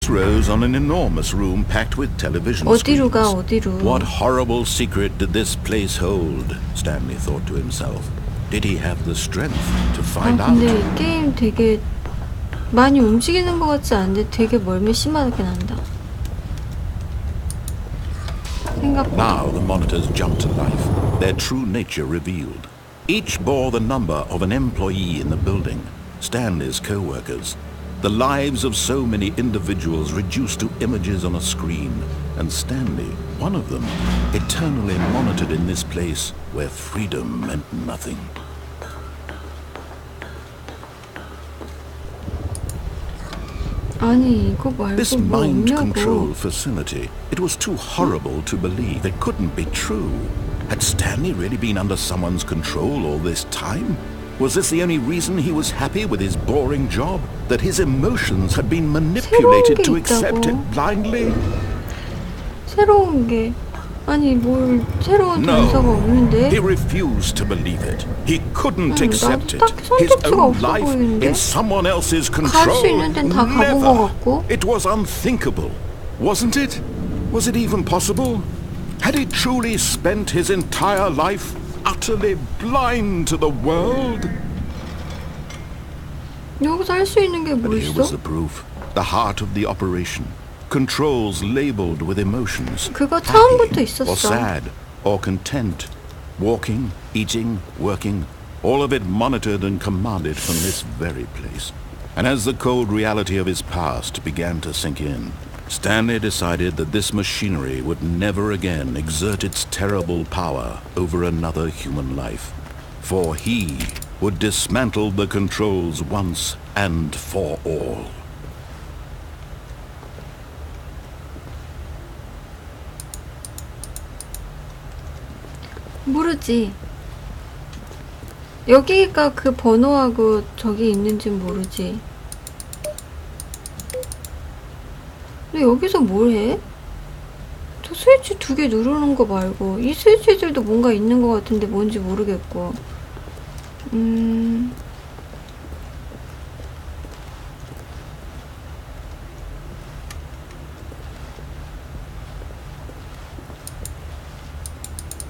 eyes rose on an enormous room packed with television 어디로 screens. 가, 어디로. What horrible secret did this place hold? Stanley thought to himself. Did he have the strength to find out? 근데 이 게임 되게 많이 움직이는 것 같지 않은데 되게 멀미 심하게 난다. Now the monitors jumped to life, their true nature revealed. Each bore the number of an employee in the building, Stanley's co-workers. The lives of so many individuals reduced to images on a screen, and Stanley, one of them, eternally monitored in this place where freedom meant nothing. 아니 이거 말고 This 뭐 mind 없냐고. control facility, it was too horrible to believe. It couldn't be true. Had Stanley really been under someone's control all this time? Was this the only reason he was happy with his boring job? That his emotions had been manipulated to accept it blindly? 새로운 게 아니 뭘 새로운 단서가 No, 없는데? he refused to believe it. He couldn't accept it. 나도 딱히 His 선택지가 own 없어 life 보이는데? in someone else's 갈 수 control. 있는 데는 다 가본 것 Never. 같고. It was unthinkable, wasn't it? Was it even possible? Had he truly spent his entire life utterly blind to the world? 여기서 할 수 있는 게 뭐 But here was 있어? the proof. The heart of the operation. Controls labeled with emotions. 그거 처음부터 Happy 있었어. or sad or content. Walking, eating, working. All of it monitored and commanded from this very place. And as the cold reality of his past began to sink in, Stanley decided that this machinery would never again exert its terrible power over another human life. For he would dismantle the controls once and for all. 모르지. 여기가 그 번호하고 저기 있는지 모르지. 근데 여기서 뭘 해? 저 스위치 2개 누르는 거 말고 이 스위치들도 뭔가 있는 거 같은데 뭔지 모르겠고.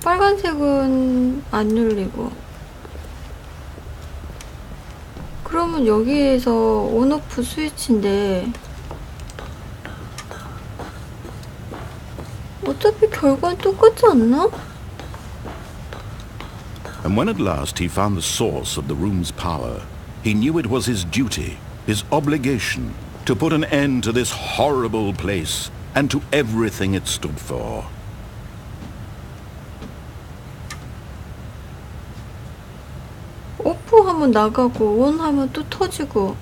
빨간색은 안 눌리고. 그러면 여기에서 온오프 스위치인데 어차피 결과는 똑같지 않나? And when at last he found the source of the room's power, he knew it was his duty, his obligation, to put an end to this horrible place and to everything it stood for. 오프 하면 나가고 온 하면 또 터지고.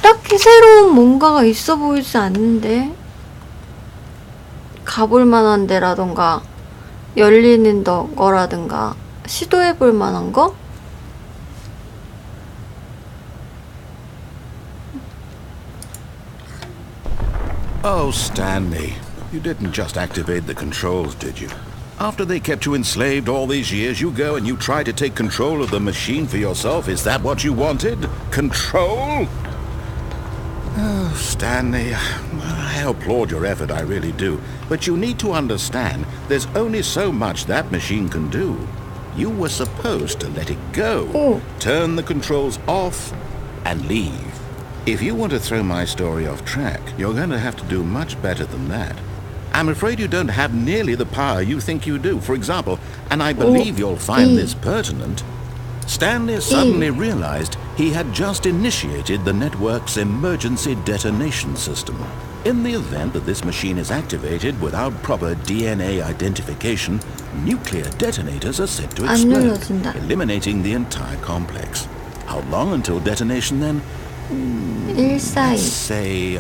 딱히 새로운 뭔가가 있어 보이지 않는데? 가볼 만한 데라던가 열리는 거라든가 시도해 볼 만한 거? Oh, Stanley, you didn't just activate the controls, did you? After they kept you enslaved all these years, you go and you try to take control of the machine for yourself. Is that what you wanted? Control? Oh, Stanley, I applaud your effort, I really do. But you need to understand, there's only so much that machine can do. You were supposed to let it go, turn the controls off, and leave. If you want to throw my story off track, you're going to have to do much better than that. I'm afraid you don't have nearly the power you think you do. For example, and I believe you'll find this pertinent, Stanley suddenly realized he had just initiated the network's emergency detonation system. In the event that this machine is activated without proper DNA identification, nuclear detonators are set to explode, eliminating the entire complex. How long until detonation then? Let's say,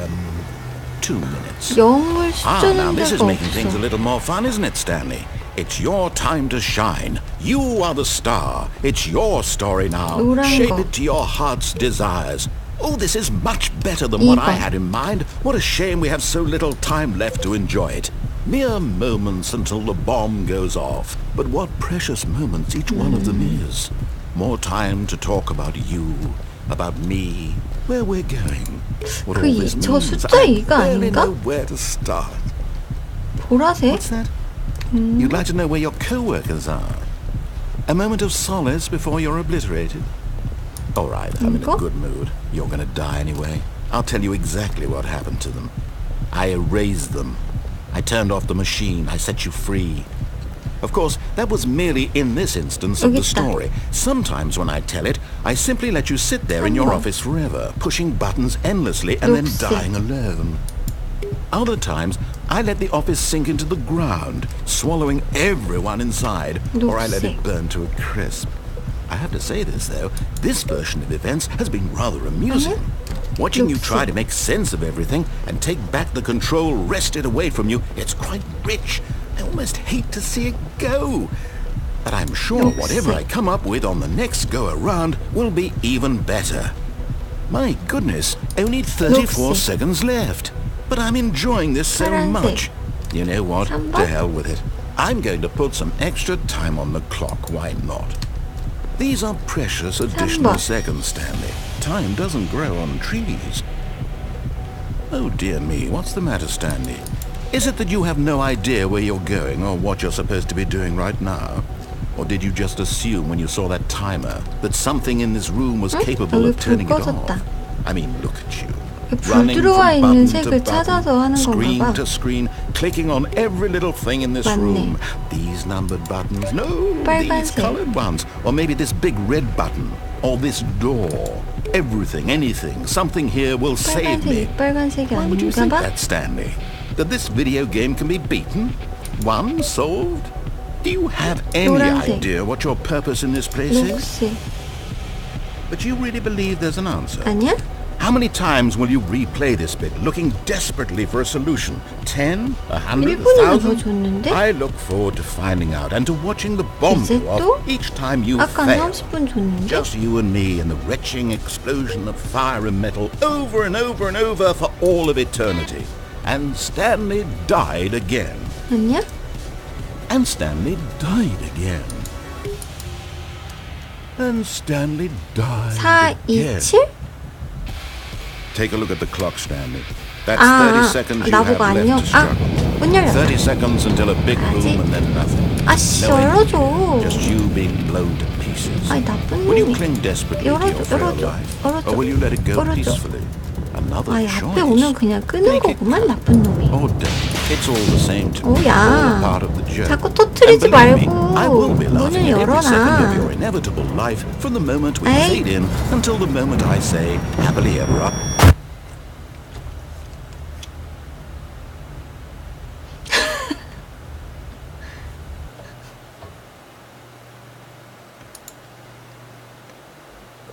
2 2 minutes. 영을 Ah, now 숫자는 this is 데가 making things a 없어. little more fun, isn't it, Stanley? It's your time to shine. You are the star. It's your story now. 노란 Shape 거. it to your heart's desires. Oh, this is much better than what I 2번. had in mind. What a shame we have so little time left to enjoy it. Mere moments until the bomb goes off. But what precious moments each one of them is. More time to talk about you, about me, where we're going. What all this 저 means, 숫자 I 2가 barely 아닌가? know where to start. 보라색? What's that? You'd like to know where your co-workers are? A moment of solace before you're obliterated? All right, I'm in a 이거? good mood. You're gonna die anyway. I'll tell you exactly what happened to them. I erased them. I turned off the machine. I set you free. Of course, that was merely in this instance of 여기 the 있다. story. Sometimes when I tell it, I simply let you sit there in your 3번. office forever, pushing buttons endlessly and then 녹색. dying alone. Other times, I let the office sink into the ground, swallowing everyone inside, or I let it 녹색. burn to a crisp. I have to say this, though, this version of events has been rather amusing. Watching you try to make sense of everything and take back the control wrested away from you, it's quite rich. I almost hate to see it go. But I'm sure whatever I come up with on the next go-around will be even better. My goodness, only 34 녹색. seconds left. But I'm enjoying this so 파란색. much. You know what? 3번? To hell with it. I'm going to put some extra time on the clock. Why not? These are precious additional 3번. seconds, Stanley. Time doesn't grow on trees. Oh dear me, what's the matter, Stanley? Is it that you have no idea where you're going or what you're supposed to be doing right now? Or did you just assume when you saw that timer that something in this room was capable 여기 of turning 불 it off? 꺼졌다. I mean, look at you. 불 Running 들어와 from 있는 button to 색을 button, 찾아서 하는 screen 건가 봐. to screen, clicking on every little thing in this 맞네. room. These numbered buttons, no, these 빨간색. colored ones. Or maybe this big red button, or this door. Everything, anything, something here will save me. 빨간색이 Why would you 아닌가 think 봐. that, Stanley? That this video game can be beaten? Won? Solved? Do you have any 노란색. idea what your purpose in this place is? 녹색. But you really believe there's an answer? 아니야? How many times will you replay this bit, looking desperately for a solution? 10? 100? 1분이나 더 1,000? 줬는데? I look forward to finding out and to watching the bomb 이제 go 또? off each time you 아까 fail. 30분 줬는데? Just you and me and the retching explosion of fire and metal over and over and over for all of eternity. And Stanley died again. 아니야? And Stanley died again. And Stanley died 4, 2, again. 7? Take a look at the clock, Stanley. That's 아, 30 seconds you 나보고 have 안녕. left to 아, struggle. 문 열렸다. 30 seconds until a big 아직? boom and then nothing. 아씨, No ending. 열어줘. Just you being blown to pieces. 아이, 나쁜 Will you 놈이. cling desperately to your 열어줘, frail 열어줘, life? 열어줘, Or will you let it go 열어줘. peacefully? Another 아이, choice. 앞에 오면 그냥 끄는 Take it 거구만, 나쁜 놈이. or don't. It's all the same to 오, me. 야. All part of the joke. 자꾸 터뜨리지 And believe me, 말고 I will be laughing 문을 at every second of your 열어놔. inevitable life from the moment we 에이. fade in until the moment I say happily ever after.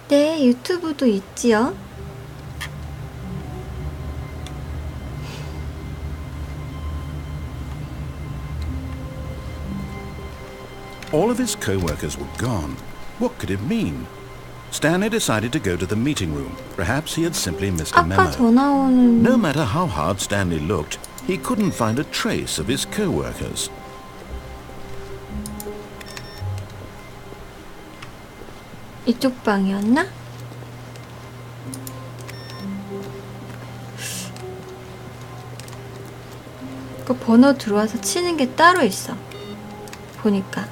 네, 유튜브도 있지요. All of his co-workers were gone. What could it mean? Stanley decided to go to the meeting room. Perhaps he had simply missed a 아까 memo. 전화 오는 No matter how hard Stanley looked, he couldn't find a trace of his co-workers. 이쪽 방이었나? 그 번호 들어와서 치는 게 따로 있어. 보니까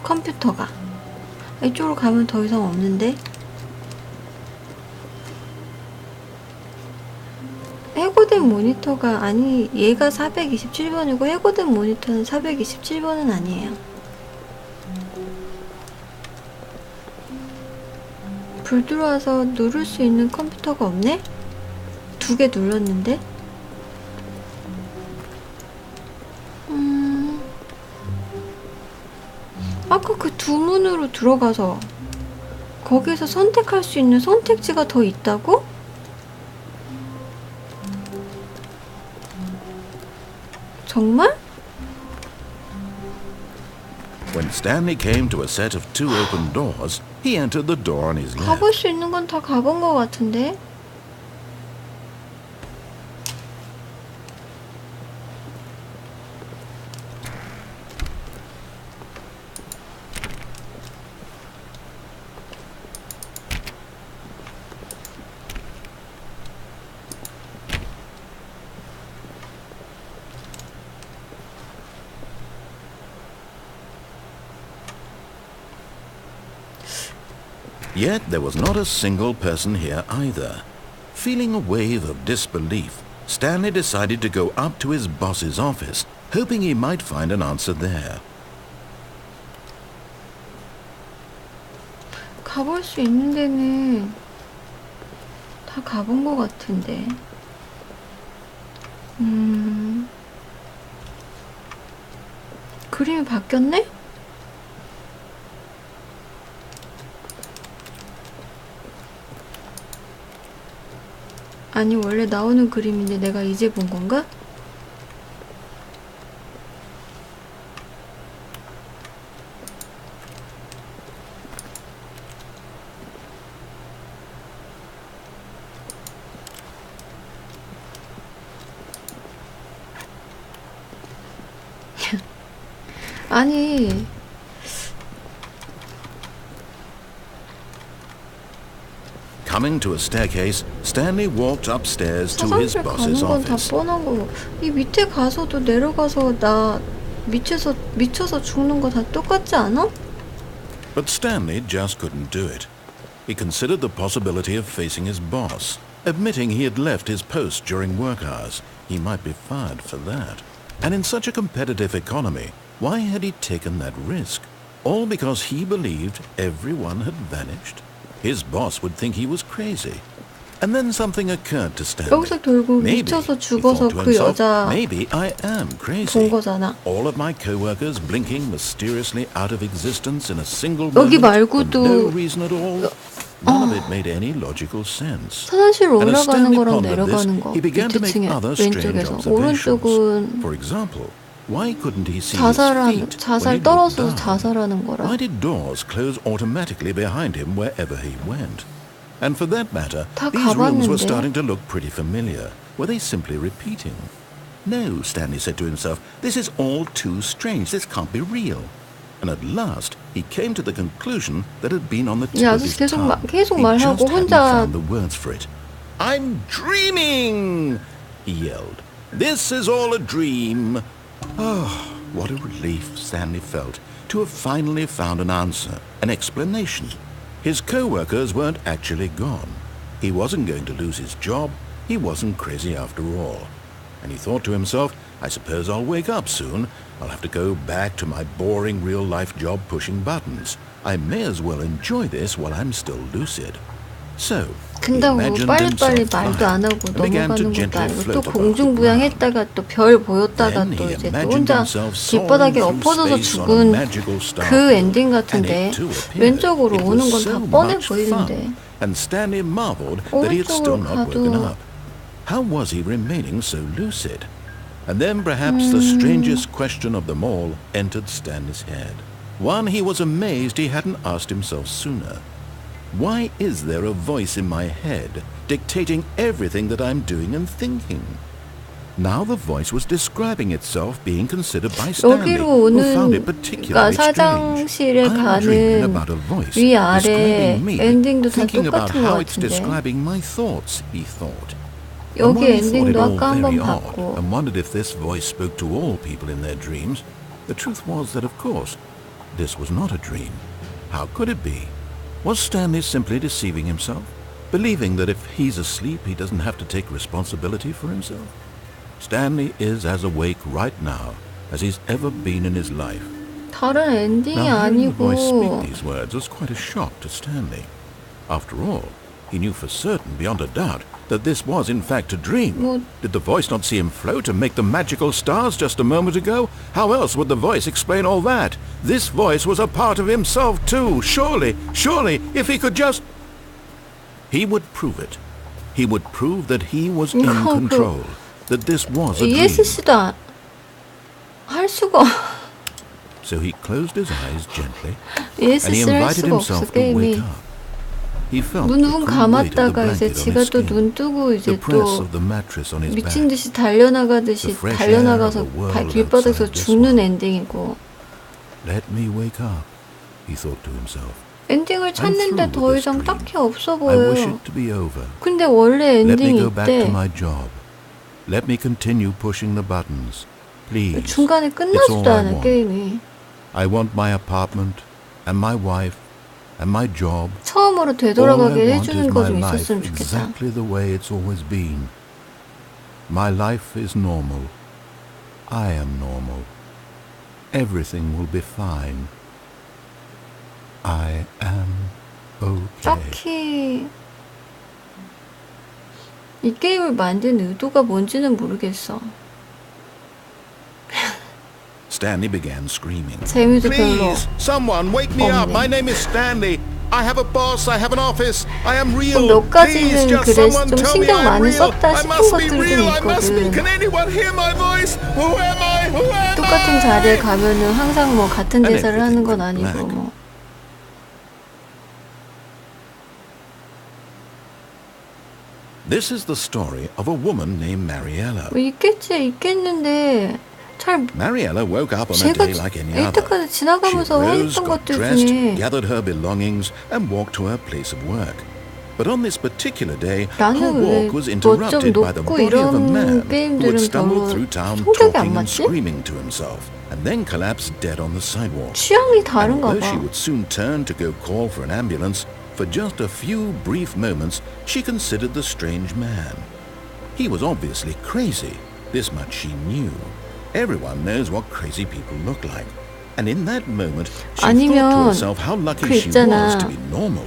컴퓨터가 이쪽으로 가면 더 이상 없는데. 해고된 모니터가 아니 얘가 427번이고 해고된 모니터는 427번은 아니에요. 불 들어와서 누를 수 있는 컴퓨터가 없네? 2개 눌렀는데? 아까 그 두 문으로 들어가서 거기서 선택할 수 있는 선택지가 더 있다고? 정말? When Stanley came to a set of 2 open doors, he entered the door on his left. 가볼 수 있는 건 다 가본 것 같은데? Yet there was not a single person here either. Feeling a wave of disbelief, Stanley decided to go up to his boss's office, hoping he might find an answer there. 가볼 수 있는 데는 다 가본 것 같은데. 그림이 바뀌었네? 아니 원래 나오는 그림인데 내가 이제 본 건가? 아니 Coming to a staircase, Stanley walked upstairs to his 화장실 boss's 가는 건 다 office. 뻔한 거고 이 밑에 가서도 내려가서 나 미쳐서 죽는 거 다 똑같지 않아? But Stanley just couldn't do it. He considered the possibility of facing his boss, admitting he had left his post during work hours. He might be fired for that. And in such a competitive economy, why had he taken that risk? All because he believed everyone had vanished? His boss would think he was crazy. And then something occurred to Stanley. 여기서 결국 Maybe, 미쳐서 he 죽어서 thought to 그 himself, 여자 maybe I am 본 crazy. 거잖아. All of my co-workers blinking mysteriously out of existence in a single 여기 moment for 말고도 no reason at all. None of it made any logical sense. 화장실로 And as 올라가는 Stanley 거랑 pondered 내려가는 this, 거 he began to make 밑에 층에 other strange 왼쪽에서 observations. 오른쪽은 For example, why couldn't he see his feet when 자살 he looked 떨어져서 down? 자살하는 거라. Why did doors close automatically behind him wherever he went? And for that matter, 다 these rooms were 가봤는데. starting to look pretty familiar. Were they simply repeating? No, Stanley said to himself, this is all too strange. This can't be real. And at last, he came to the conclusion that had been on the tip 이 of 아저씨 his tongue. 계속 He 말하고 just hadn't 혼자 found the words for it. I'm dreaming! He yelled. This is all a dream. Oh, what a relief Stanley felt to have finally found an answer, an explanation. His co-workers weren't actually gone. He wasn't going to lose his job. He wasn't crazy after all. And he thought to himself, I suppose I'll wake up soon. I'll have to go back to my boring real-life job pushing buttons. I may as well enjoy this while I'm still lucid. So, he 근다고 imagined 빨리빨리 himself 말도 안 flying 하고 and began to 넘어가는 것도 gently 아니고 또 float above the ground. 공중부양했다가 또 별 보였다가 Then 또 he 이제 또 imagined 혼자 himself soaring 길바닥에 through 엎어져서 space on a 죽은 magical star. 그 엔딩 And 같은데 it too appeared. 왼쪽으로 It 오는 was 건 다 so 뻔해 much 보이는데 fun. And Stanley marveled that he had still not 오른쪽으로 woken 가도 up. How was he remaining so lucid? And then perhaps the strangest question of them all entered Stanley's head. One he was amazed he hadn't asked himself sooner. Why is there a voice in my head dictating everything that I'm doing and thinking? Now the voice was describing itself being considered by Stanley, 여기로 who found it 오는 particularly 그러니까 strange. 사장실에 I'm dreaming 가는 about a voice 위아래 describing me, 엔딩도 다 thinking about 똑같은 것 how it's 같은데 describing my thoughts, he thought. And 여기 while he thought it 엔딩도 all 아까 very 한번 odd 봤고 and wondered if this voice spoke to all people in their dreams, the truth was that, of course, this was not a dream. How could it be? Was Stanley simply deceiving himself, believing that if he's asleep he doesn't have to take responsibility for himself? Stanley is as awake right now as he's ever been in his life. 다른 엔딩이 Now hearing the voice speak 아니고 these words was quite a shock to Stanley. After all, he knew for certain, beyond a doubt, that this was in fact a dream. 뭐 Did the voice not see him float and make the magical stars just a moment ago? How else would the voice explain all that? This voice was a part of himself too. Surely, if he could just... He would prove it. He would prove that he was in 이거 control. That this was a dream. ESC도 할 수가 So he closed his eyes gently, ESC를 and he 할 invited 수가 없어 himself to wake 게임이. up. He felt 눈 the 훅 cool weight of the 감았다가 이제 blanket on 지가 his 또 skin, 눈 뜨고 the 이제 press 또 of the mattress on his 미친 back. 듯이 달려나가듯이 The fresh 달려나가서 air of the world 길바닥에서 outside this 죽는 one. 엔딩이고 Let me wake up, he thought to himself. 엔딩을 찾는데 through 더 with this 이상 dream. 딱히 없어 I wish 보여요. it to be over. 근데 원래 Let me 엔딩이 go back to 있대. my job. Let me continue pushing the buttons. Please. 중간에 It's 끝나지도 all I 않아 want. 게임이. I want my apartment and my wife and my job. 처음으로 All I 되돌아가게 want 해주는 is 거 my 좀 life 있었으면 좋겠다. exactly the way it's always been. My life is normal. I am normal. Everything will be fine. I am okay. 딱히 이 게임을 만든 의도가 뭔지는 모르겠어. Stanley began screaming. 재미도 별로 Please, someone wake me up. 없네. My name is Stanley. I have a boss. I have an office. I am real. 몇 Please, 가지는 just 그래 someone 좀 tell me 신경 I'm 많이 real. 썼다 I 싶은 must be 것들이 좀 real. I must be. 있거든. Can anyone hear my voice? Who am I? Who am 똑같은 I? 자리에 가면은 항상 뭐 같은 And 대사를 하는 건 everything went 아니고 black. 뭐. This is the story of a woman named Mariella. 뭐 있겠는데 잘 Mariella woke up on a 제가 day like any other. 이때까지 She 지나가면서 rose, 했던 got 것들 dressed, 중에 gathered her belongings, and walked to her place of work. But on this particular day, her 나는 왜 walk was 뭐 좀 interrupted by the 높고 body of a 이런 man who had 게임들은 stumbled 별로 through town 성격이 안 talking and 맞지? screaming to himself, and then collapsed dead on the sidewalk. 취향이 And 다른가 although she 봐. would soon turn to go call for an ambulance, for just a few brief moments she considered the strange man. He was obviously crazy. This much she knew. Everyone knows what crazy people look like. And in that moment, she thought to 아니면 herself how lucky 그 she was 있잖아. to be normal.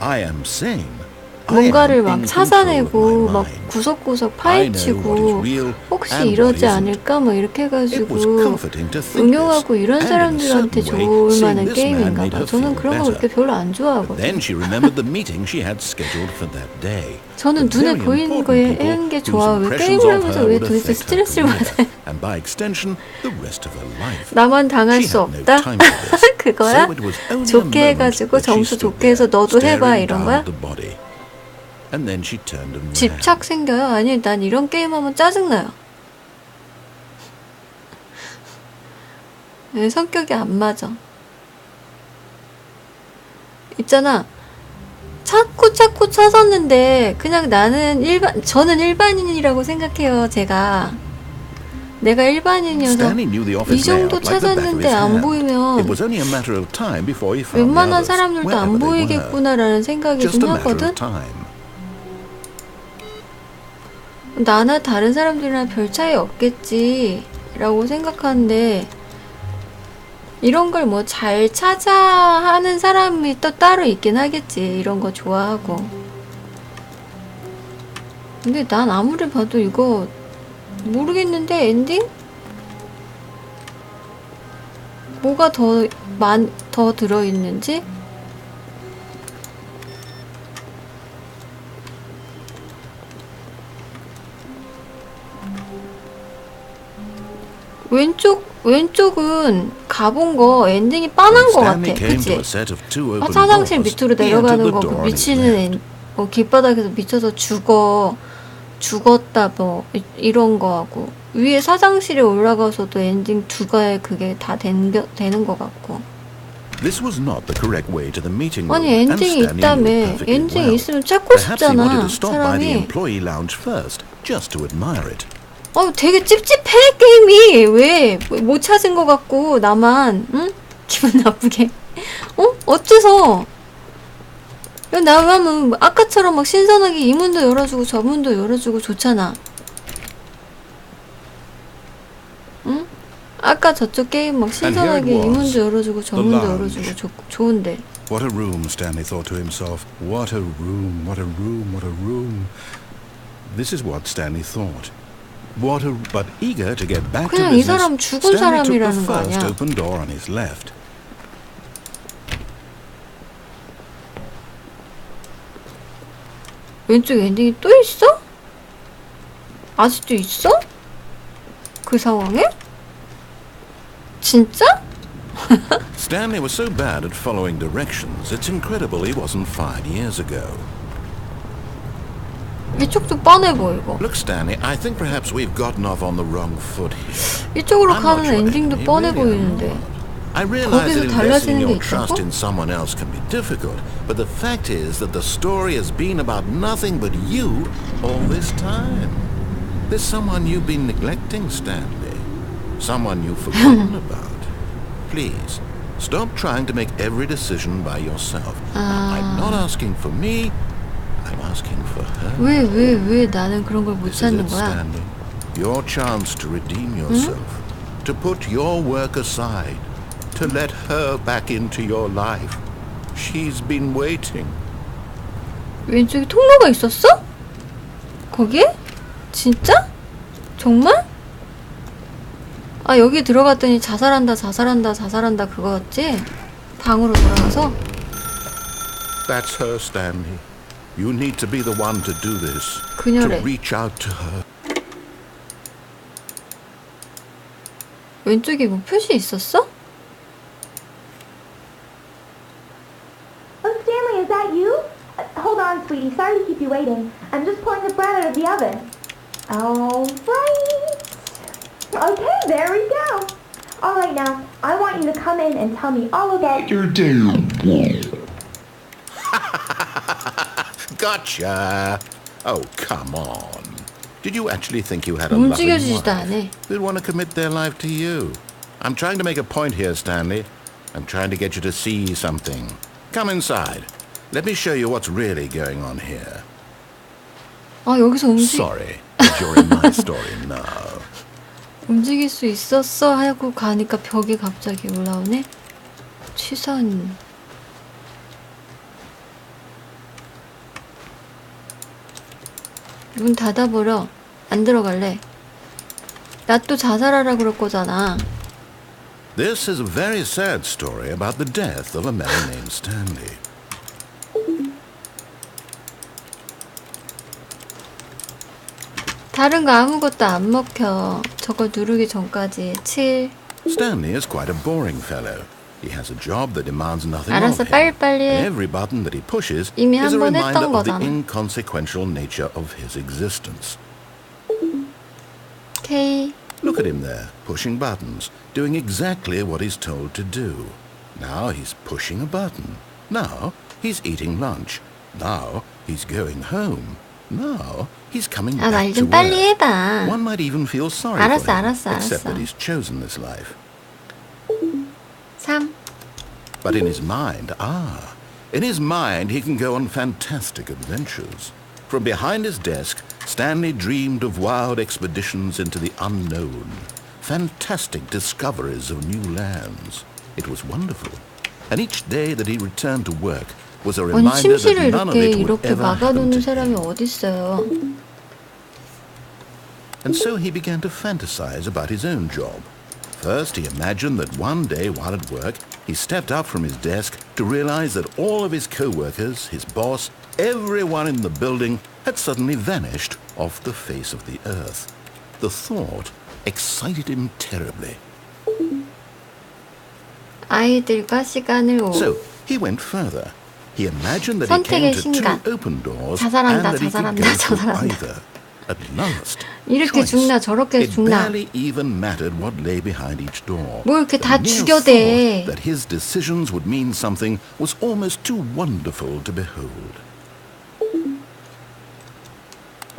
I am sane. 뭔가를 I am 막 in control of 찾아내고 my 막 mind. 구석구석 I know what 파헤치고 is real 혹시 and what 이러지 isn't. 않을까 뭐 이렇게 It was 해가지고 comforting to think this, 응용하고 이런 and in a 사람들한테 certain way, 좋을 seeing 만한 this man 게임인가 made 봐. her 저는 feel 그런 거 그렇게 better. 별로 안 Then 좋아하거든요. she remembered the meeting she had scheduled for that day. 저는 The 눈에 very 보이는 important 거에 people 하는 게 whose 좋아. 왜 impressions 게임을 of 하면서 her 왜 would 도대체 affect her 스트레스를 career, 받아요? and by extension, the rest of her life. 나만 당할 She 수 had no 없다? time for this. 그거야? So it was only a 좋게 moment 해가지고 that she 점수 stood 좋게 해서 there, 너도 해봐 staring 이런 down 거야? at the body. And then she turned and ran. 집착 생겨요? 아니 난 이런 게임하면 짜증나요. 내 성격이 안 맞아. 있잖아. 자꾸 찾았는데 그냥 저는 일반인이라고 생각해요. 제가 내가 일반인이어서 Stanley knew the 이 office 정도 layout like the back of 찾았는데 his 안 hand. 보이면 It was only a matter of time before he found the 웬만한 others, 사람들도 안 wherever they were. 보이겠구나라는 생각이 Just 좀 a matter 하거든. of time. 나나 다른 사람들이랑 별 차이 없겠지라고 생각하는데 이런 걸 뭐 잘 찾아 하는 사람이 또 따로 있긴 하겠지. 이런 거 좋아하고. 근데 난 아무리 봐도 이거 모르겠는데 엔딩? 뭐가 더 들어있는지? 왼쪽은 가본 거 엔딩이 빤한 거 같아. 그치? 화장실 밑으로 내려가는 거, 그 미치는 길바닥에서 미쳐서 죽었다 뭐 이런 거 하고 위에 화장실에 올라가서도 엔딩 두가에 그게 다 되는 거 같고. 아니 엔딩이 있다며. 엔딩이 있으면 찾고 싶잖아 사람이. 되게 찝찝해 게임이. 왜 못 찾은 거 같고 나만 응? 기분 나쁘게. 어째서 나가면 아까처럼 막 신선하게 이 문도 열어주고 저 문도 열어주고 좋잖아. 응? 아까 저쪽 게임 막 신선하게 이 문도 열어주고 저 문도 열어주고 좋은데. What a room, Stanley thought to himself. What a room, what a room, what a room. This is what Stanley thought. But eager to get back to 그냥 이 business, 사람 죽은 Stanley took the 사람이라는 거 first 아니야. open door on his left. 왼쪽 엔딩이 또 있어? 아직도 있어? 그 상황에? 진짜? Stanley was so bad at following directions, it's incredible he wasn't fired years ago. 이쪽도 뻔해 보이고. Look, Stanley, I think perhaps we've gotten off on the wrong foot here. 이쪽으로 I'm 가는 not sure 엔딩도 any 뻔해 really 보이는데. I realize that 거기서 investing 달라지는 게 your trust 있다고? in someone else can be difficult, but the fact is that the story has been about nothing but you all this time. There's someone you've been neglecting, Stanley. Someone you've forgotten about. Please, stop trying to make every decision by yourself. I'm not asking for me, I'm asking for her. 왜 나는 그런 걸 못 This is 찾는 it, 거야? Stanley. Your chance to redeem yourself. To put your work aside. To let her back into your life. She's been waiting. 왼쪽에 통로가 있었어? 거기에? 진짜? 정말? 아, 여기 들어갔더니 자살한다 그거였지? 방으로 돌아가서? That's her, Stanley. You need to be the one to do this. 그녀래. To reach out to her. 왼쪽에 뭐 표시 있었어? Oh, Stanley, is that you? Hold on, sweetie. Sorry to keep you waiting. I'm just pulling the bread out of the oven. All right. Okay, there we go. All right, now, I want you to come in and tell me all about your day. Gotcha. Oh, come on. Did you actually think you had a loving 움직여지지도 wife 않아. who'd want to commit their life to you? I'm trying to make a point here, Stanley. I'm trying to get you to see something. Come inside. Let me show you what's really going on here. 아, 여기서 Sorry, but you're in my story now. 움직일 수 있었어 하고 가니까 벽이 갑자기 올라오네. 취선. 문 닫아버려. 안 들어갈래. 나 또 자살하라 그럴 거잖아. This is a very sad story about the death of a man named Stanley. 다른 거 아무것도 안 먹혀. 저거 누르기 전까지 7. Stanley is quite a boring fellow. He has a job that demands nothing 알았어, of him. 빨리빨리 해. Every button that he pushes 이미 is a 한 번 reminder 했던 of the 거잖아. inconsequential nature of his existence. K. Look at him there, pushing buttons, doing exactly what he's told to do. Now he's pushing a button. Now he's eating lunch. Now he's going home. Now he's coming 아, back 말 to 좀 빨리 work. 해봐. One might even feel sorry 알았어, for him, 알았어, except 알았어. that he's chosen this life. 3. But in his mind, in his mind he can go on fantastic adventures. From behind his desk, Stanley dreamed of wild expeditions into the unknown, fantastic discoveries of new lands. It was wonderful. And each day that he returned to work was a 아니, reminder that 심시를 none of 이렇게 it would 이렇게 ever happen to 막아놓는 사람이 him. 어딨어요. And so he began to fantasize about his own job. First, he imagined that one day while at work, he stepped up from his desk to realize that all of his co-workers, his boss, everyone in the building had suddenly vanished off the face of the earth. The thought excited him terribly. 아이들과 시간을 So he went further. He imagined that he 선택의 came to 신간. two open doors 자살한다, and that he could 자살한다, go through 자살한다. either. At last, 이렇게 choice. 죽나 저렇게 It 죽나. barely even mattered what lay behind each door. 뭘 이렇게 다 The mere 죽여대. thought that his decisions would mean something was almost too wonderful to behold.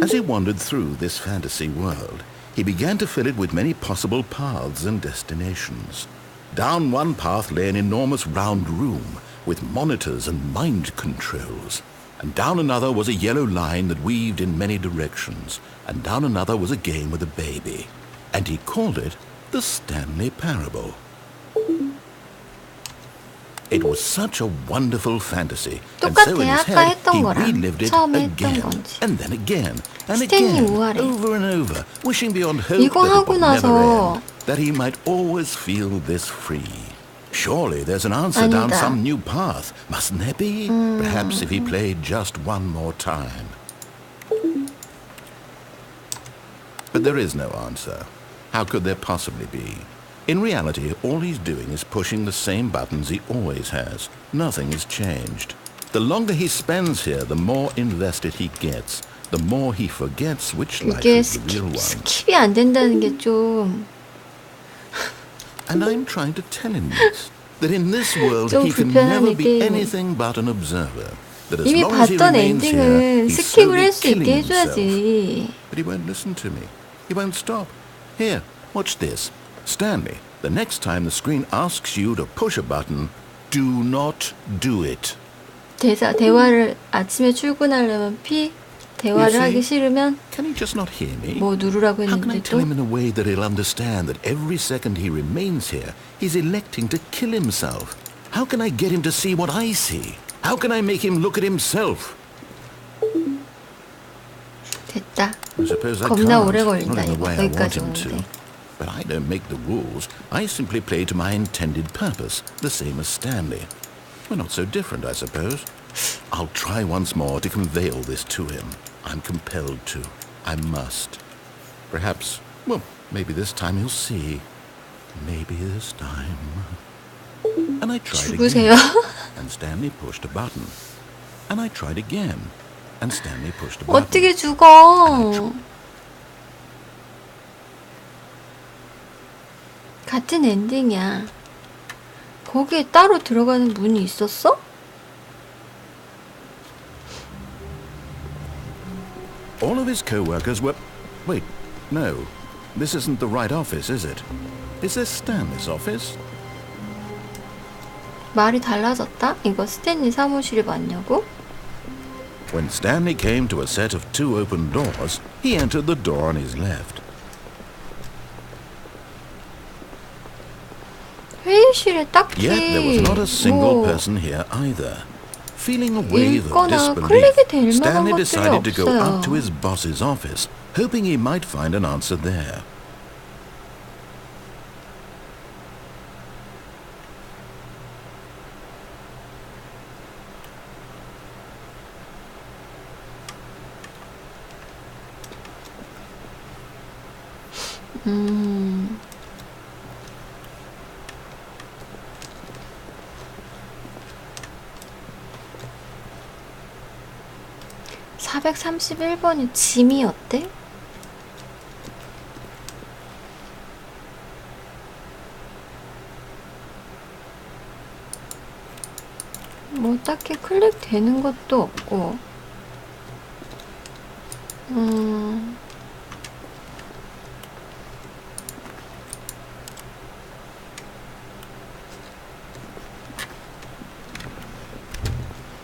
As he wandered through this fantasy world, he began to fill it with many possible paths and destinations. Down one path lay an enormous round room with monitors and mind controls. And down another was a yellow line that weaved in many directions. And down another was a game with a baby. And he called it the Stanley Parable. It was such a wonderful fantasy. And so in his 똑같아. 아까 head, 했던 he 거랑 relived it 처음에 했던 again. 건지. And then again. And 스탠리 again. 우아래. Over and over. Wishing beyond hope 이거 that it 하고 would never 나서 end. That he might always feel this free. Surely there's an answer down 아니다. some new path. Mustn't there be? Perhaps if he played just one more time. But there is no answer. How could there possibly be? In reality, all he's doing is pushing the same buttons he always has. Nothing has changed. The longer he spends here, the more invested he gets. The more he forgets which life 이게 is the real one. 스킵이 안 된다는 게 좀 And I'm trying to tell him this. That in this world 좀 he can 불편하네, never be 게임이. anything but an observer. That as 이미 long as he 봤던 remains here, 엔딩은 he's 스킵을 slowly 할 수 있게 killing himself. 해줘야지. But he won't listen to me. He won't stop. Here, watch this. Stanley, the next time the screen asks you to push a button, do not do it. 대화를 아침에 출근하려면 대화를 하기 싫으면 Can he just not hear me? 뭐 누르라고 How can I 했는데 tell 또 him in a way that he'll understand that every second he remains here, he's electing to kill himself? How can I get him to see what I see? How can I make him look at himself? 됐다. I suppose I 겁나 can't, 오래 not 걸린다 in the 이거 way I want 여기까지 him to. 오는데. But I don't make the rules. I simply play to my intended purpose, the same as Stanley. We're not so different, I suppose. I'll try once more to convey all this to him. I'm compelled to. I must. Perhaps, well, maybe this time he'll see. Maybe this time. And I tried 죽으세요. again. And Stanley pushed a button. And I tried again. And Stanley pushed a button. 어떻게 죽어? 같은 엔딩이야. 거기에 따로 들어가는 문이 있었어? All of his co-workers were... Wait, no. This isn't the right office, is it? Is this Stanley's office? 말이 달라졌다? 이거 스탠리 사무실이 맞냐고? When Stanley came to a set of 2 open doors, he entered the door on his left. 회의실에 딱히 Yet there was not a single 뭐 person here either. Feeling a wave of 읽거나 disbelief, 클릭이 될 만한 Stanley 것들이 decided to go 없어요. up to his boss's office, hoping he might find an answer there. 음... 431번이 짐이 어때? 뭐 딱히 클릭되는 것도 없고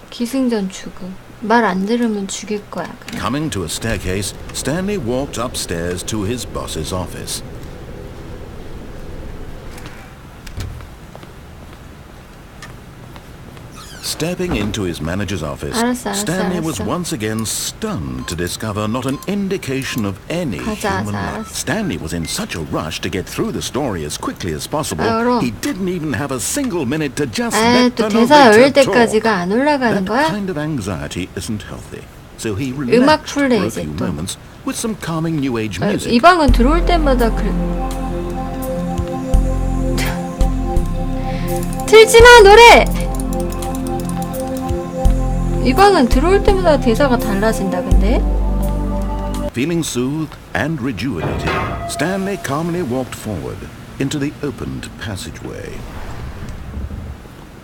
기승전 죽음 말 안 들으면 죽일 거야 그냥. Coming to a staircase, Stanley walked upstairs to his boss's office. Stepping into his manager's office, Stanley was once again stunned to discover not an indication of any human life. Stanley was in such a rush to get through the story as quickly as possible, he didn't even have a single minute to just let 또 the 대사 열릴 narrator talk. 때까지가 안 올라가는 That 거야? kind of anxiety isn't healthy. So he 음악 relaxed for 풀래 a 이제 few 또. moments with some calming new age 이 music. 방은 들어올 때마다 그래. 틀지마 노래! 이 방은 들어올 때마다 대사가 달라진다 근데. Feeling soothed and rejuvenated, Stanley calmly walked forward into the opened passageway.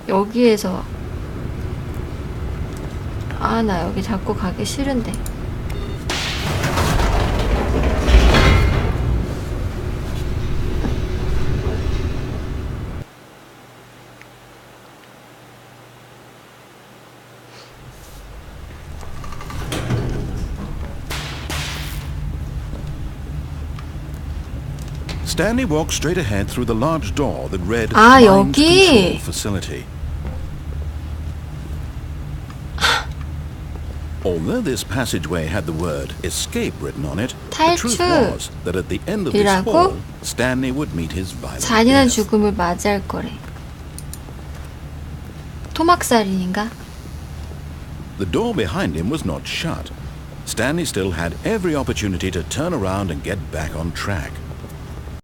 여기에서 나 여기 자꾸 가기 싫은데. Stanley walked straight ahead through the large door that read 아, Mind 여기. Control Facility. Although this passageway had the word escape written on it, the truth was that at the end of this hall, Stanley would meet his violent 잔인한 death. 죽음을 맞이할 거래. 토막살인인가? The door behind him was not shut. Stanley still had every opportunity to turn around and get back on track.